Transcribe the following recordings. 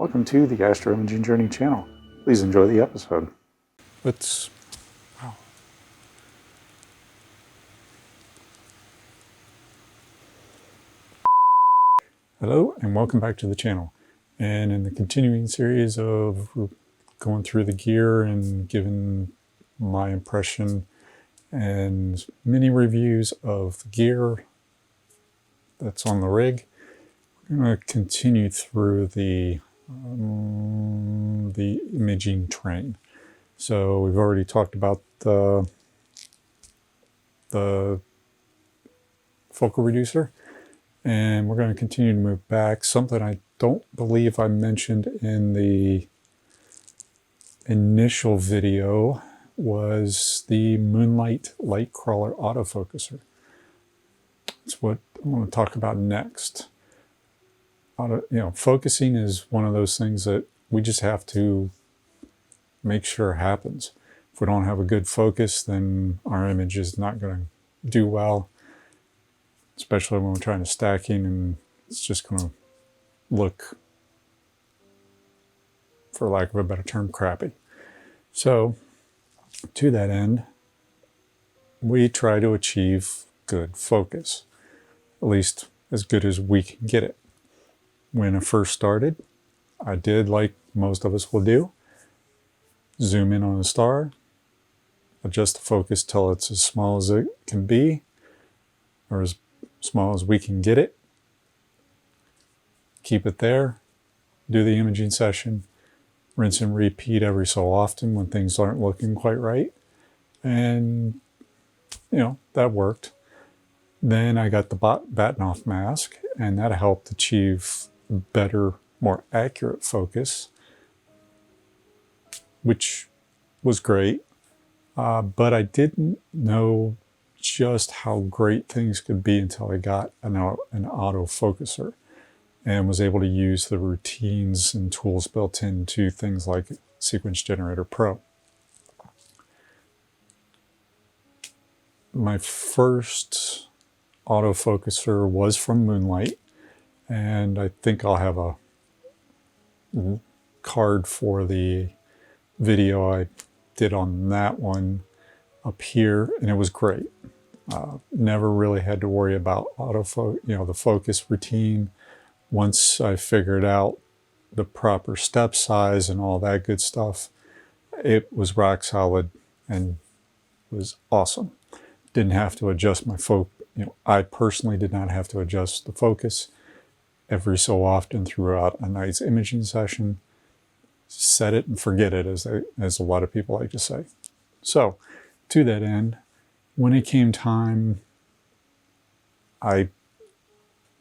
Welcome to the Astro Imaging Journey channel. Please enjoy the episode. Wow. Hello and welcome back to the channel. And in the continuing series of going through the gear and giving my impression and mini reviews of the gear that's on the rig, we're going to continue through the imaging train. So we've already talked about the focal reducer, and we're going to continue to move back. Something I don't believe I mentioned in the initial video was the Moonlight light crawler autofocuser. That's what I want to talk about next. Focusing is one of those things that we just have to make sure happens. If we don't have a good focus, then our image is not going to do well, especially when we're trying to stacking, and it's just going to look, for lack of a better term, crappy. So to that end, we try to achieve good focus, at least as good as we can get it. When I first started, I did like most of us will do, zoom in on a star, adjust the focus till it's as small as it can be, or as small as we can get it, keep it there, do the imaging session, rinse and repeat every so often when things aren't looking quite right. And, that worked. Then I got the batten-off mask, and that helped achieve better, more accurate focus, which was great. But I didn't know just how great things could be until I got an autofocuser and was able to use the routines and tools built into things like Sequence Generator Pro. My first autofocuser was from Moonlight, and I think I'll have a card for the video I did on that one up here, and it was great. Never really had to worry about the focus routine. Once I figured out the proper step size and all that good stuff, it was rock solid and was awesome. Didn't have to adjust my I personally did not have to adjust the focus every so often throughout a night's imaging session. Set it and forget it, as a lot of people like to say. So to that end, when it came time, I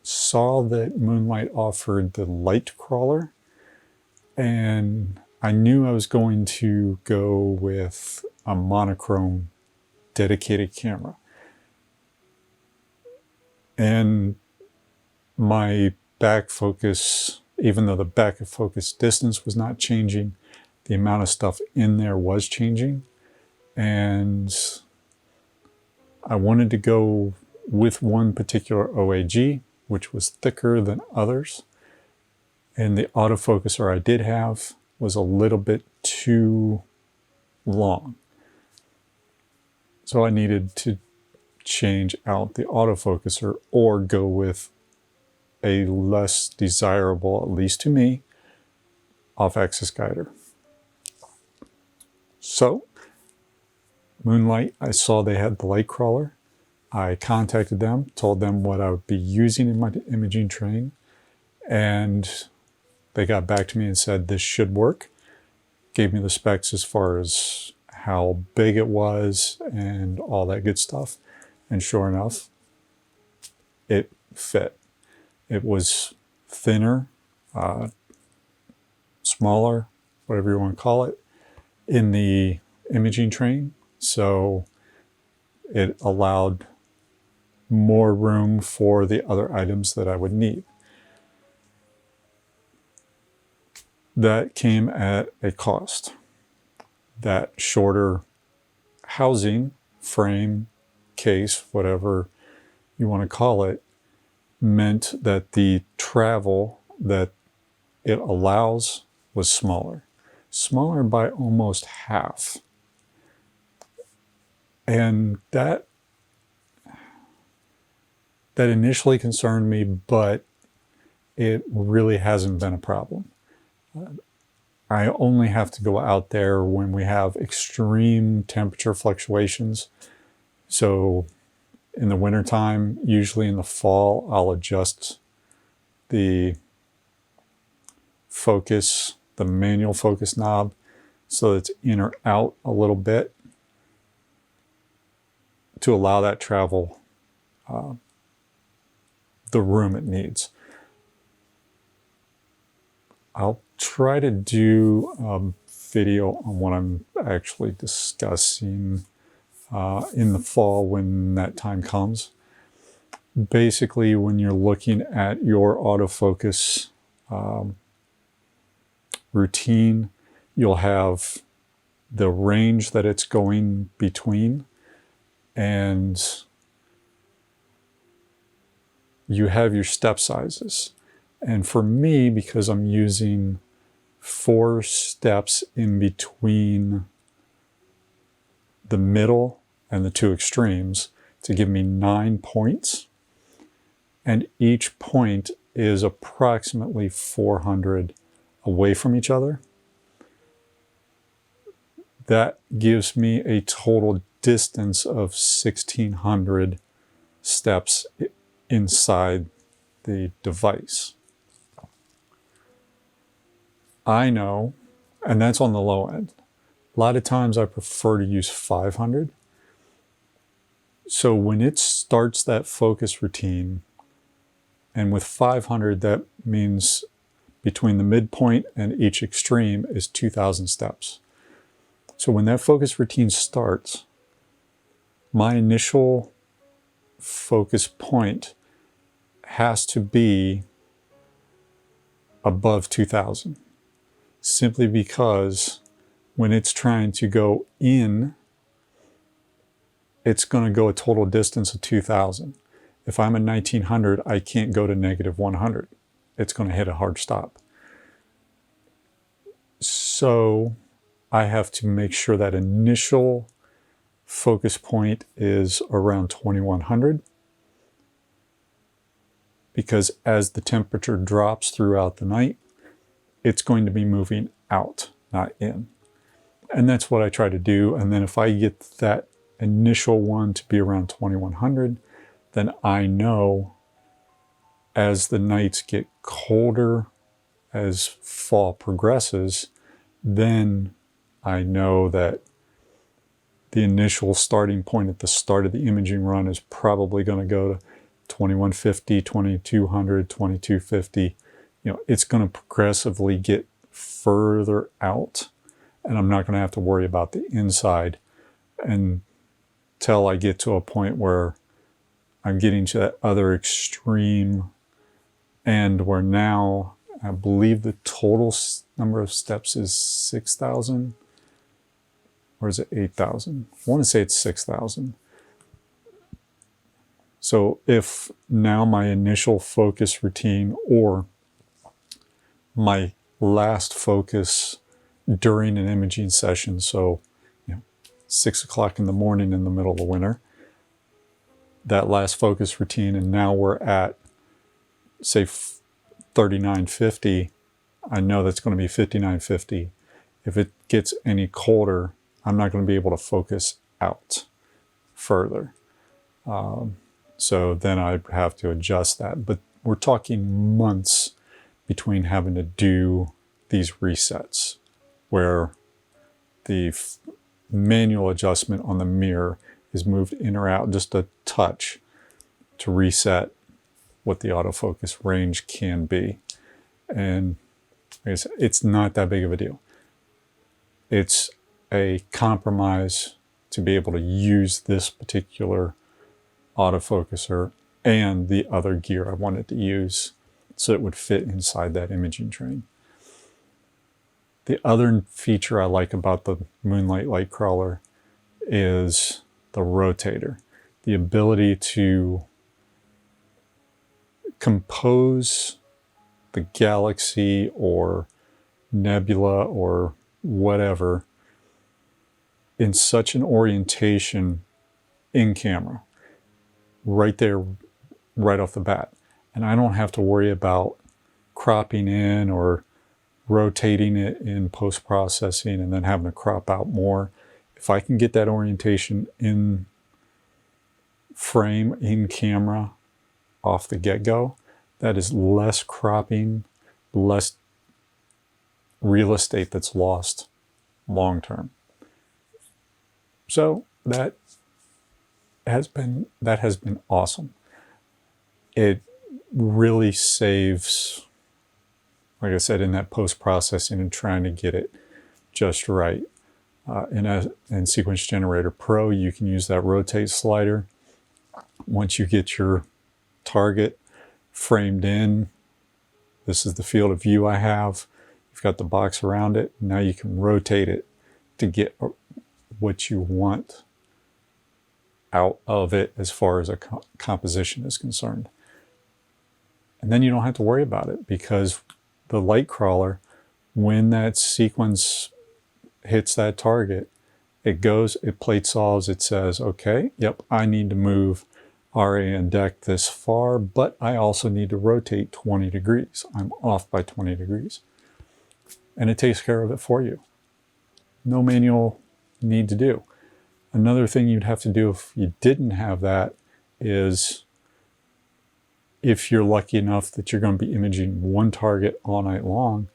saw that Moonlight offered the light crawler, and I knew I was going to go with a monochrome dedicated camera. And my back focus, even though the back of focus distance was not changing, the amount of stuff in there was changing. And I wanted to go with one particular OAG, which was thicker than others. And the autofocuser I did have was a little bit too long. So I needed to change out the autofocuser or go with a less desirable, at least to me, off-axis guider. So Moonlight, I saw they had the light crawler. I contacted them, told them what I would be using in my imaging train, and they got back to me and said this should work. Gave me the specs as far as how big it was and all that good stuff. And sure enough, it fit. It was thinner, smaller, whatever you want to call it, in the imaging train. So it allowed more room for the other items that I would need. That came at a cost. That shorter housing, frame, case, whatever you want to call it, meant that the travel that it allows was smaller. Smaller by almost half. And that initially concerned me, but it really hasn't been a problem. I only have to go out there when we have extreme temperature fluctuations. So in the wintertime, usually in the fall, I'll adjust the focus, the manual focus knob, so it's in or out a little bit to allow that travel the room it needs. I'll try to do a video on what I'm actually discussing in the fall when that time comes. Basically, when you're looking at your autofocus routine, you'll have the range that it's going between, and you have your step sizes. And for me, because I'm using 4 steps in between the middle and the 2 extremes to give me 9 points, and each point is approximately 400 away from each other, that gives me a total distance of 1,600 steps inside the device. I know, and that's on the low end. A lot of times I prefer to use 500. So when it starts that focus routine, and with 500, that means between the midpoint and each extreme is 2,000 steps. So when that focus routine starts, my initial focus point has to be above 2,000, simply because when it's trying to go in, it's going to go a total distance of 2,000. If I'm at 1900, I can't go to -100. It's going to hit a hard stop. So I have to make sure that initial focus point is around 2100, because as the temperature drops throughout the night, it's going to be moving out, not in. And that's what I try to do. And then if I get that initial one to be around 2100, then I know as the nights get colder, as fall progresses, then I know that the initial starting point at the start of the imaging run is probably going to go to 2150, 2200, 2250. It's going to progressively get further out, and I'm not going to have to worry about the inside until I get to a point where I'm getting to that other extreme end, where now I believe the total number of steps is 6,000, or is it 8,000? I want to say it's 6,000. So if now my initial focus routine, or my last focus during an imaging session, so 6 o'clock in the morning in the middle of the winter, that last focus routine, and now we're at, say, 3950, I know that's going to be 5950. If it gets any colder, I'm not going to be able to focus out further. So then I have to adjust that. But we're talking months between having to do these resets, where the manual adjustment on the mirror is moved in or out just a touch to reset what the autofocus range can be. And it's not that big of a deal. It's a compromise to be able to use this particular autofocuser and the other gear I wanted to use so it would fit inside that imaging train. The other feature I like about the Moonlight light crawler is the rotator, the ability to compose the galaxy or nebula or whatever in such an orientation in camera, right there, right off the bat. And I don't have to worry about cropping in or rotating it in post-processing and then having to crop out more. If I can get that orientation in frame, in camera, off the get-go, that is less cropping, less real estate that's lost long term. So that has been awesome. It really saves, like I said, in that post-processing and trying to get it just right. In Sequence Generator Pro, you can use that rotate slider. Once you get your target framed in, this is the field of view I have. You've got the box around it. Now you can rotate it to get what you want out of it as far as a composition is concerned. And then you don't have to worry about it, because the light crawler, when that sequence hits that target, it goes, it plate solves, it says, okay, yep, I need to move RA and deck this far, but I also need to rotate 20 degrees. I'm off by 20 degrees. And it takes care of it for you. No manual need to do. Another thing you'd have to do if you didn't have that is, if you're lucky enough that you're going to be imaging one target all night long,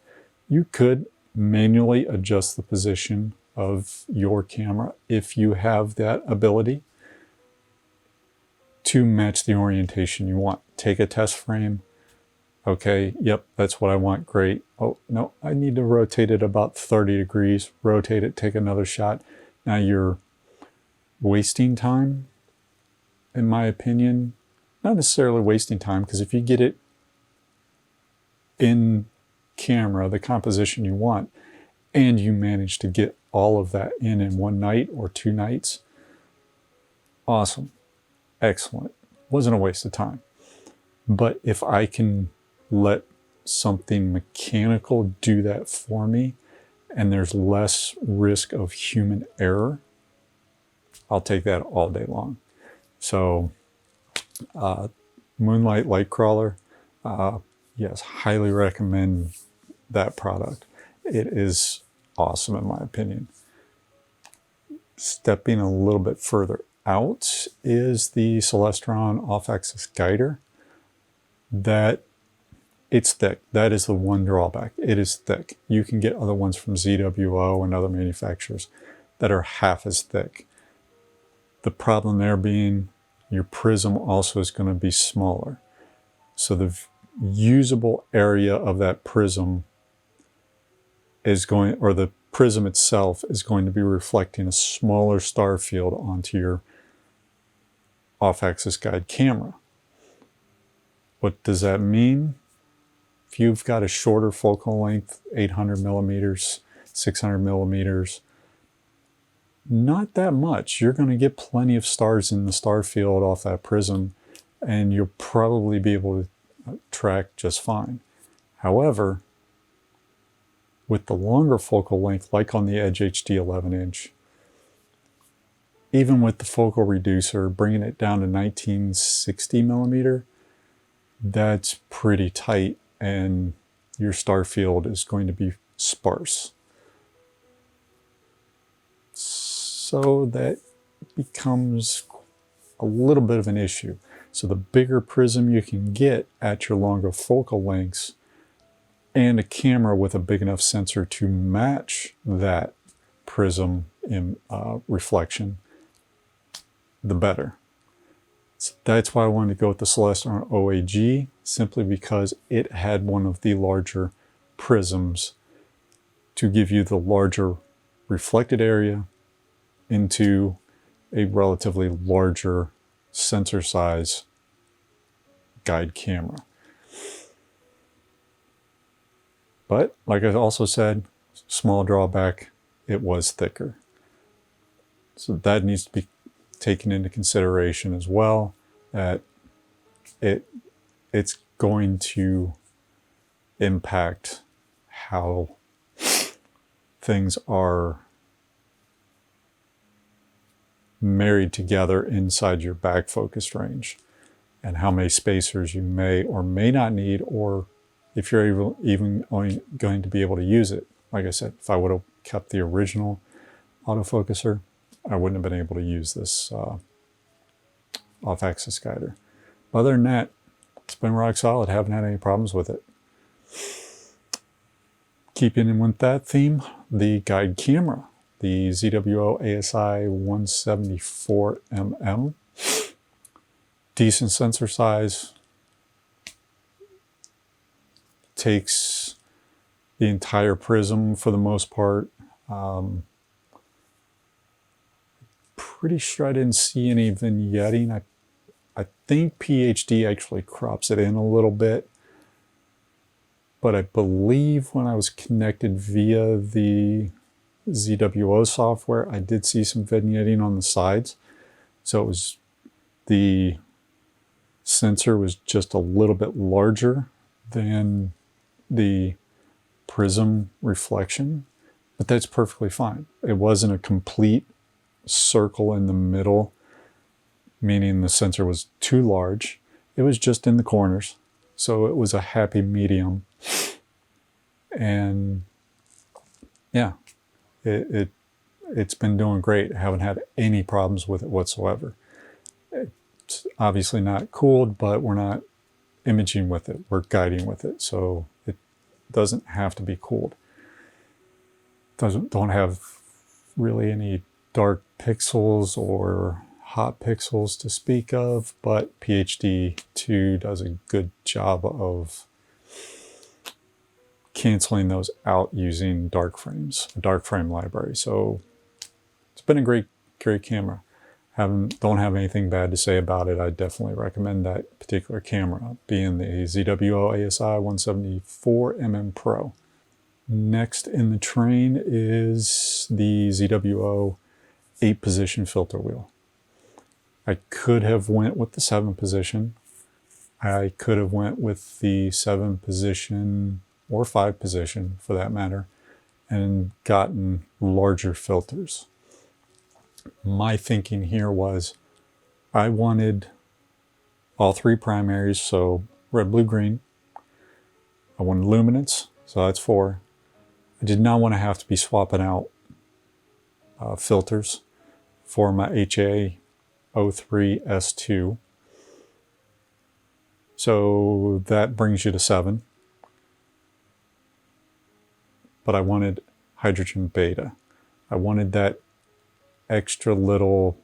you could manually adjust the position of your camera, if you have that ability, to match the orientation you want. Take a test frame. Okay, yep, that's what I want, great. Oh, no, I need to rotate it about 30 degrees. Rotate it, take another shot. Now you're wasting time, in my opinion. Not necessarily wasting time, because if you get it in camera, the composition you want, and you manage to get all of that in one night or 2 nights, awesome, excellent. Wasn't a waste of time. But if I can let something mechanical do that for me, and there's less risk of human error, I'll take that all day long. So Moonlight Light Crawler, yes, highly recommend that product. It is awesome in my opinion. Stepping a little bit further out is the Celestron off-axis guider. That it's thick. That is the one drawback. It is thick. You can get other ones from ZWO and other manufacturers that are half as thick. The problem there being your prism also is going to be smaller. So the usable area of that prism is going, or the prism itself is going to be reflecting a smaller star field onto your off-axis guide camera. What does that mean? If you've got a shorter focal length, 800 millimeters, 600 millimeters, not that much. You're going to get plenty of stars in the star field off that prism, and you'll probably be able to track just fine. However, with the longer focal length, like on the Edge HD 11-inch, even with the focal reducer, bringing it down to 1960 millimeter, that's pretty tight, and your star field is going to be sparse. So that becomes a little bit of an issue. So the bigger prism you can get at your longer focal lengths, and a camera with a big enough sensor to match that prism in reflection, the better. So that's why I wanted to go with the Celestron OAG, simply because it had one of the larger prisms to give you the larger reflected area into a relatively larger sensor size guide camera. But like I also said, small drawback, it was thicker. So that needs to be taken into consideration as well, that it's going to impact how things are married together inside your back focused range, and how many spacers you may or may not need, or if you're even going to be able to use it. Like I said, if I would have kept the original autofocuser, I wouldn't have been able to use this off-axis guider. Other than that, it's been rock solid. Haven't had any problems with it. Keeping in with that theme, the guide camera, the ZWO ASI 174mm. Decent sensor size. Takes the entire prism for the most part. Pretty sure I didn't see any vignetting. I think PhD actually crops it in a little bit. But I believe when I was connected via the ZWO software, I did see some vignetting on the sides. So it was, the sensor was just a little bit larger than the prism reflection, but that's perfectly fine. It wasn't a complete circle in the middle, meaning the sensor was too large. It was just in the corners. So it was a happy medium. And yeah, it's been doing great. I haven't had any problems with it whatsoever. It's obviously not cooled, but we're not imaging with it. We're guiding with it. So it doesn't have to be cooled. Don't have really any dark pixels or hot pixels to speak of, but PhD 2 does a good job of canceling those out using dark frames, a dark frame library. So it's been a great camera. Don't have anything bad to say about it. I definitely recommend that particular camera, being the ZWO ASI 174mm Pro. Next in the train is the ZWO 8-position filter wheel. I could have went with the 7-position. I could have went with the 7-position or 5-position for that matter, and gotten larger filters. My thinking here was I wanted all 3 primaries, so red, blue, green. I wanted luminance, so that's 4. I did not want to have to be swapping out filters for my HA03S2. So that brings you to 7. But I wanted hydrogen beta. I wanted that extra little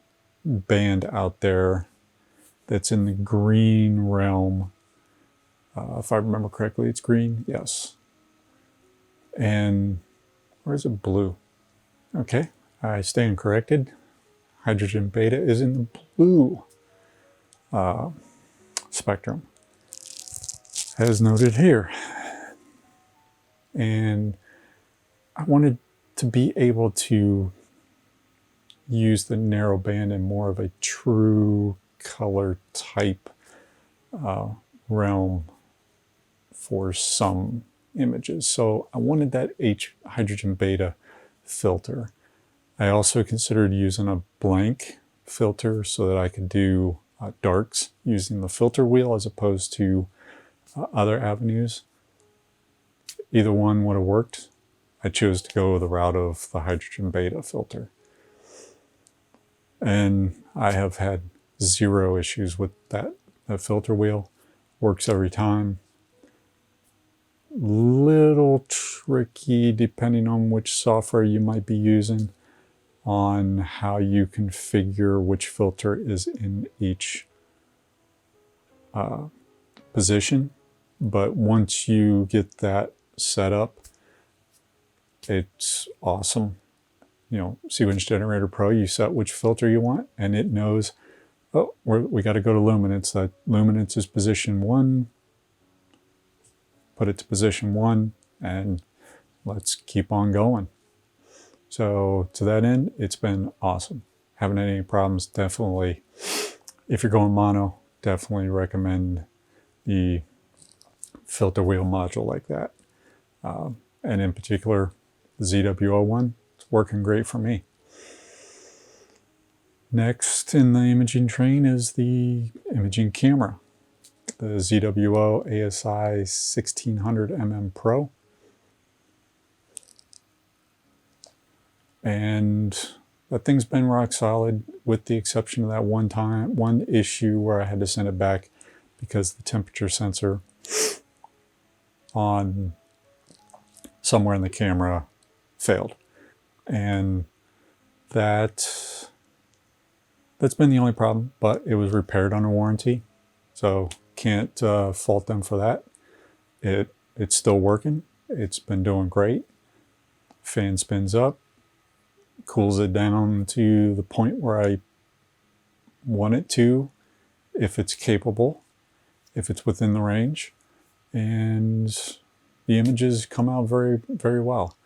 band out there that's in the green realm. If I remember correctly, it's green. Yes. And where is it? Blue. Okay, I stand corrected. Hydrogen beta is in the blue spectrum, as noted here. And I wanted to be able to use the narrow band in more of a true color type realm for some images. So I wanted that hydrogen beta filter. I also considered using a blank filter so that I could do darks using the filter wheel as opposed to other avenues. Either one would have worked. I chose to go the route of the hydrogen beta filter. And I have had 0 issues with that filter wheel. Works every time. Little tricky depending on which software you might be using on how you configure which filter is in each position. But once you get that set up, it's awesome. You know, Sequence Generator Pro, you set which filter you want, and it knows, oh, we got to go to luminance. That luminance is position 1. Put it to position 1, and let's keep on going. So to that end, it's been awesome. Haven't had any problems. Definitely, if you're going mono, definitely recommend the filter wheel module like that. And in particular, the ZW01, it's working great for me. Next in the imaging train is the imaging camera, the ZWO ASI 1600mm Pro. And that thing's been rock solid, with the exception of that one issue where I had to send it back because the temperature sensor on somewhere in the camera failed. And that's been the only problem, but it was repaired under warranty, so can't fault them for that. It's still working. It's been doing great. Fan spins up, cools it down to the point where I want it to, if it's capable, if it's within the range, and the images come out very, very well.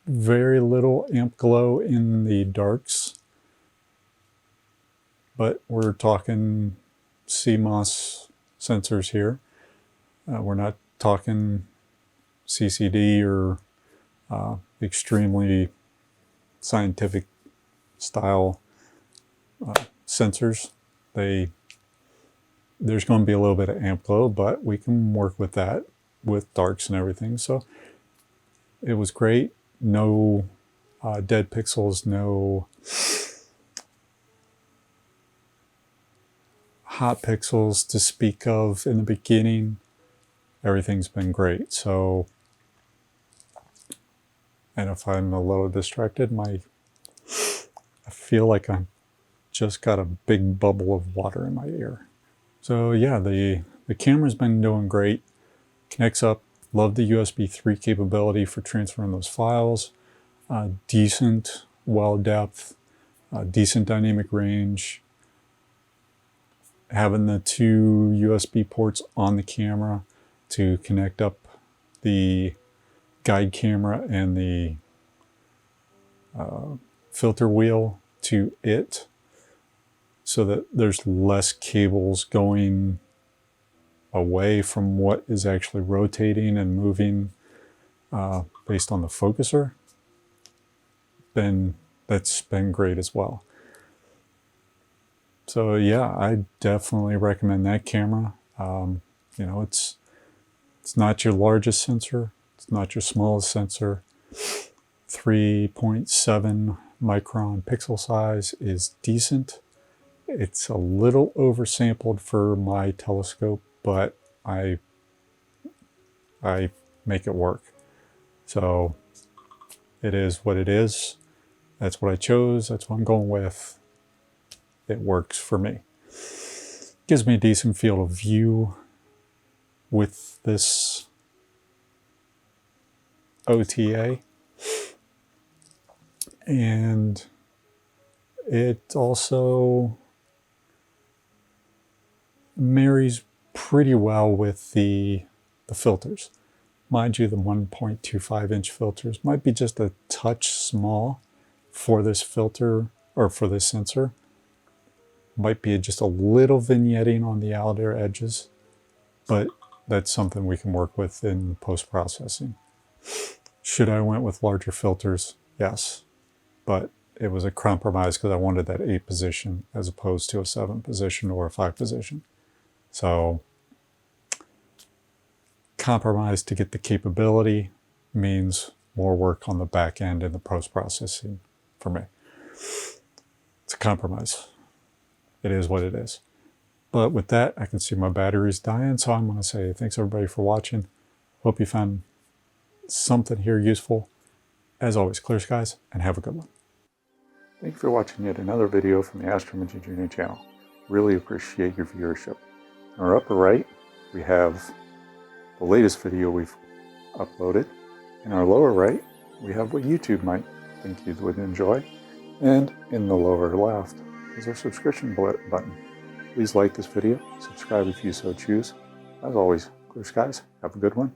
Very little amp glow in the darks, but we're talking CMOS sensors here. We're not talking CCD or extremely scientific style sensors. There's going to be a little bit of amp glow, but we can work with that with darks and everything. So it was great. No dead pixels, no hot pixels to speak of in the beginning. Everything's been great. So, and if I'm a little distracted, I feel like I just got a big bubble of water in my ear. So yeah, the camera's been doing great. Connects up. Love the USB 3 capability for transferring those files. Decent well depth, decent dynamic range. Having the two USB ports on the camera to connect up the guide camera and the filter wheel to it, so that there's less cables going away from what is actually rotating and moving based on the focuser. That's been great as well. So yeah, I definitely recommend that camera. You know, it's not your largest sensor, it's not your smallest sensor. 3.7 micron pixel size is decent. It's a little oversampled for my telescope, but I make it work. So it is what it is. That's what I chose. That's what I'm going with. It works for me. Gives me a decent field of view with this OTA. And it also marries pretty well with the filters. Mind you, the 1.25 inch filters might be just a touch small for this filter, or for this sensor. Might be just a little vignetting on the outer edges, but that's something we can work with in post-processing. Should I went with larger filters? Yes, but it was a compromise because I wanted that 8 position as opposed to a 7 position or a 5 position. So compromise to get the capability means more work on the back end and the post-processing for me. It's a compromise. It is what it is. But with that, I can see my battery's dying, so I'm going to say thanks everybody for watching. Hope you found something here useful. As always, clear skies, and have a good one. Thank you for watching yet another video from the Astroimaging Junior channel. Really appreciate your viewership. In our upper right, we have the latest video we've uploaded. In our lower right, we have what YouTube might think you would enjoy. And in the lower left is our subscription button. Please like this video, subscribe if you so choose. As always, clear skies, have a good one.